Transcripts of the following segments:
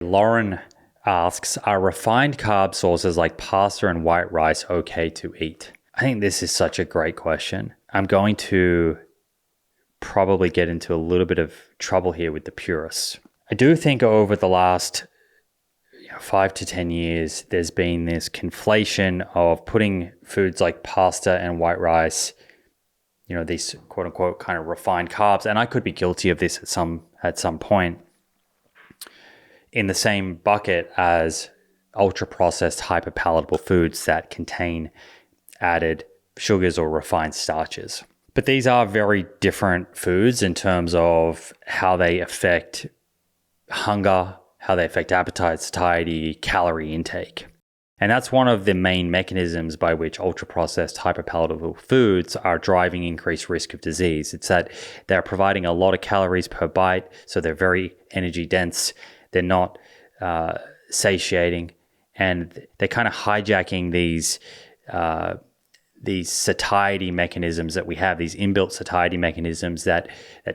Lauren asks, are refined carb sources like pasta and white rice okay to eat? I think this is such a great question. I'm going to probably get into a little bit of trouble here with the purists. I do think over the last 5 to 10 years, there's been this conflation of putting foods like pasta and white rice, these quote unquote kind of refined carbs, and I could be guilty of this at some point, in the same bucket as ultra processed hyper palatable foods that contain added sugars or refined starches. But these are very different foods in terms of how they affect hunger, how they affect appetite, satiety, calorie intake. And that's one of the main mechanisms by which ultra-processed hyperpalatable foods are driving increased risk of disease. It's that they're providing a lot of calories per bite, so they're very energy dense. They're not satiating, and they're kind of hijacking these satiety mechanisms that we have, these inbuilt satiety mechanisms that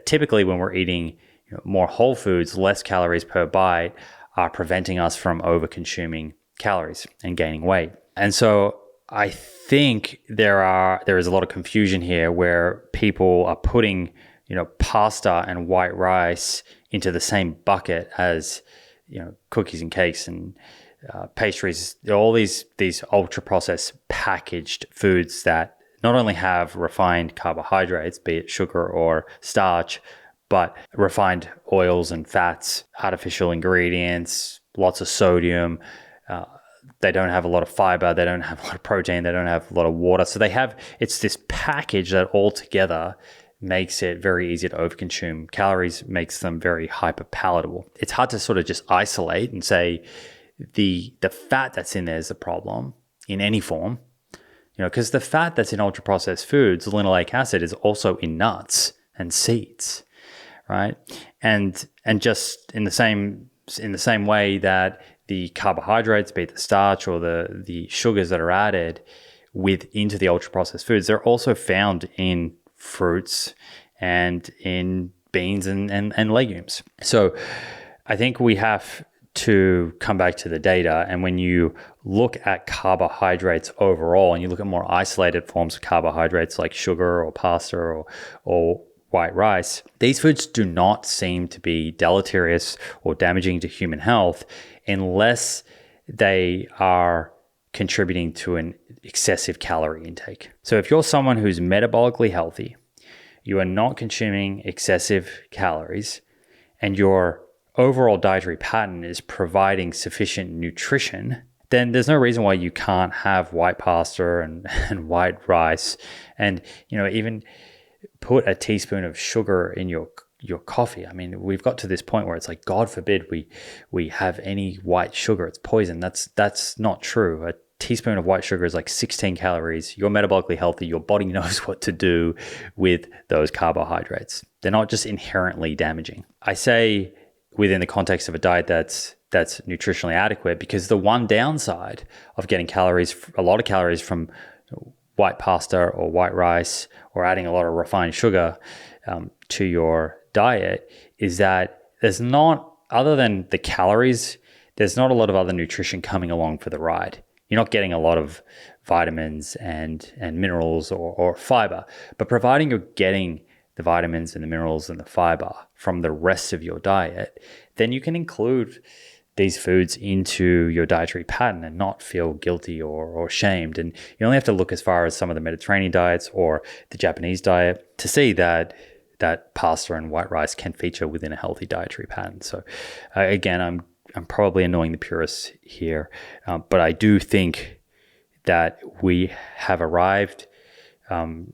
typically when we're eating more whole foods, less calories per bite, are preventing us from over-consuming calories and gaining weight. And so I think there is a lot of confusion here where people are putting pasta and white rice into the same bucket as cookies and cakes and pastries, all these ultra processed packaged foods that not only have refined carbohydrates, be it sugar or starch, but refined oils and fats, artificial ingredients, lots of sodium. They don't have a lot of fiber. They don't have a lot of protein. They don't have a lot of water. So it's this package that altogether makes it very easy to overconsume calories, makes them very hyperpalatable. It's hard to sort of just isolate and say the fat that's in there is the problem in any form, because the fat that's in ultra processed foods, linoleic acid, is also in nuts and seeds, right? And just in the same way that the carbohydrates, be it the starch or the sugars that are added into the ultra processed foods, they're also found in fruits and in beans and legumes. So I think we have to come back to the data. And when you look at carbohydrates overall, and you look at more isolated forms of carbohydrates like sugar or pasta or white rice, these foods do not seem to be deleterious or damaging to human health unless they are contributing to an excessive calorie intake. So if you're someone who's metabolically healthy, you are not consuming excessive calories, and your overall dietary pattern is providing sufficient nutrition, then there's no reason why you can't have white pasta and white rice, and even put a teaspoon of sugar in your coffee. I mean, we've got to this point where it's like, God forbid we have any white sugar. It's poison. That's not true. A teaspoon of white sugar is like 16 calories. You're metabolically healthy. Your body knows what to do with those carbohydrates. They're not just inherently damaging. I say within the context of a diet that's nutritionally adequate, because the one downside of getting a lot of calories from white pasta or white rice, or adding a lot of refined sugar to your diet, is that other than the calories, there's not a lot of other nutrition coming along for the ride. You're not getting a lot of vitamins and minerals or fiber, but providing you're getting the vitamins and the minerals and the fiber from the rest of your diet, then you can include these foods into your dietary pattern and not feel guilty or shamed. And you only have to look as far as some of the Mediterranean diets or the Japanese diet to see that pasta and white rice can feature within a healthy dietary pattern. So again, I'm probably annoying the purists here, but I do think that we have arrived in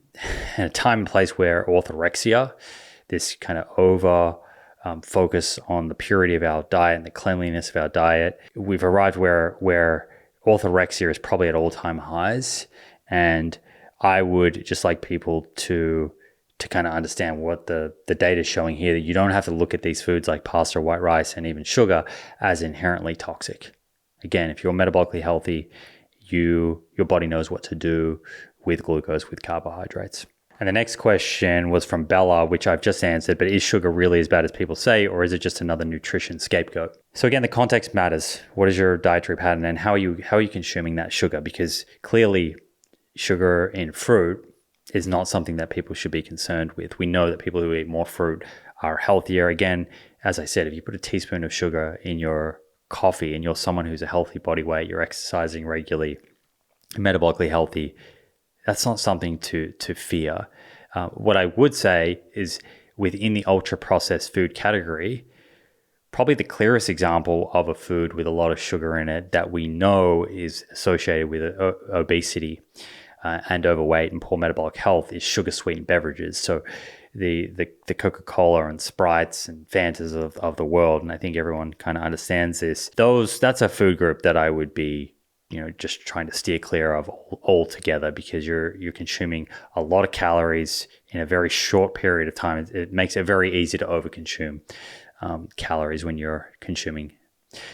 a time and place where orthorexia, this kind of over focus on the purity of our diet and the cleanliness of our diet, we've arrived where orthorexia is probably at all-time highs. And I would just like people to kind of understand what the data is showing here, that you don't have to look at these foods like pasta, white rice, and even sugar as inherently toxic. Again, if you're metabolically healthy, your body knows what to do with glucose, with carbohydrates. And the next question was from Bella, which I've just answered, but is sugar really as bad as people say, or is it just another nutrition scapegoat? So again, the context matters. What is your dietary pattern and how are you consuming that sugar? Because clearly sugar in fruit is not something that people should be concerned with. We know that people who eat more fruit are healthier. Again, as I said, if you put a teaspoon of sugar in your coffee and you're someone who's a healthy body weight, you're exercising regularly, metabolically healthy, that's not something to fear. What I would say is within the ultra-processed food category, probably the clearest example of a food with a lot of sugar in it that we know is associated with obesity and overweight and poor metabolic health is sugar-sweetened beverages. So the Coca-Cola and Sprites and Fantas of the world, and I think everyone kind of understands this. That's a food group that I would be just trying to steer clear of altogether, because you're consuming a lot of calories in a very short period of time. It makes it very easy to overconsume calories when you're consuming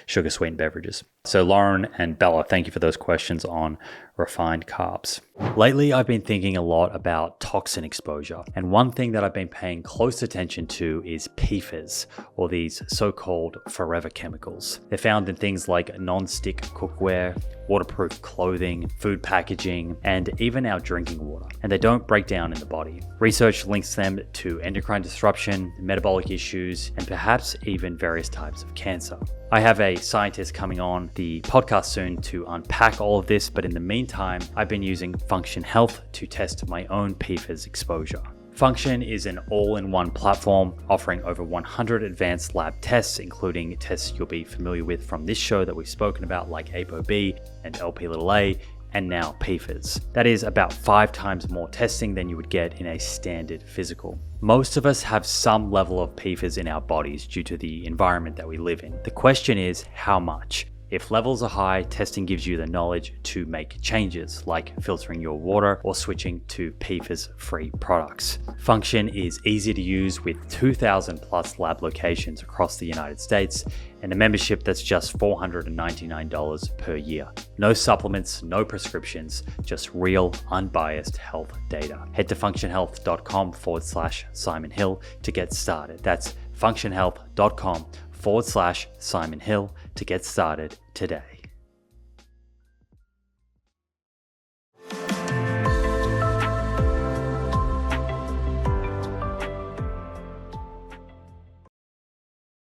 sugar sweetened beverages. So Lauren and Bella, thank you for those questions on refined carbs. Lately, I've been thinking a lot about toxin exposure. And one thing that I've been paying close attention to is PFAS, or these so-called forever chemicals. They're found in things like non-stick cookware, waterproof clothing, food packaging, and even our drinking water. And they don't break down in the body. Research links them to endocrine disruption, metabolic issues, and perhaps even various types of cancer. I have a scientist coming on the podcast soon to unpack all of this, but in the meantime, I've been using Function Health to test my own PFAS exposure. Function is an all-in-one platform offering over 100 advanced lab tests, including tests you'll be familiar with from this show that we've spoken about, like ApoB and LPA, and now PFAS. That is about 5 times more testing than you would get in a standard physical. Most of us have some level of PFAS in our bodies due to the environment that we live in. The question is, how much? If levels are high, testing gives you the knowledge to make changes, like filtering your water or switching to PFAS-free products. Function is easy to use with 2,000 plus lab locations across the United States and a membership that's just $499 per year. No supplements, no prescriptions, just real, unbiased health data. Head to functionhealth.com/Simon Hill to get started. That's functionhealth.com/Simon Hill to get started today.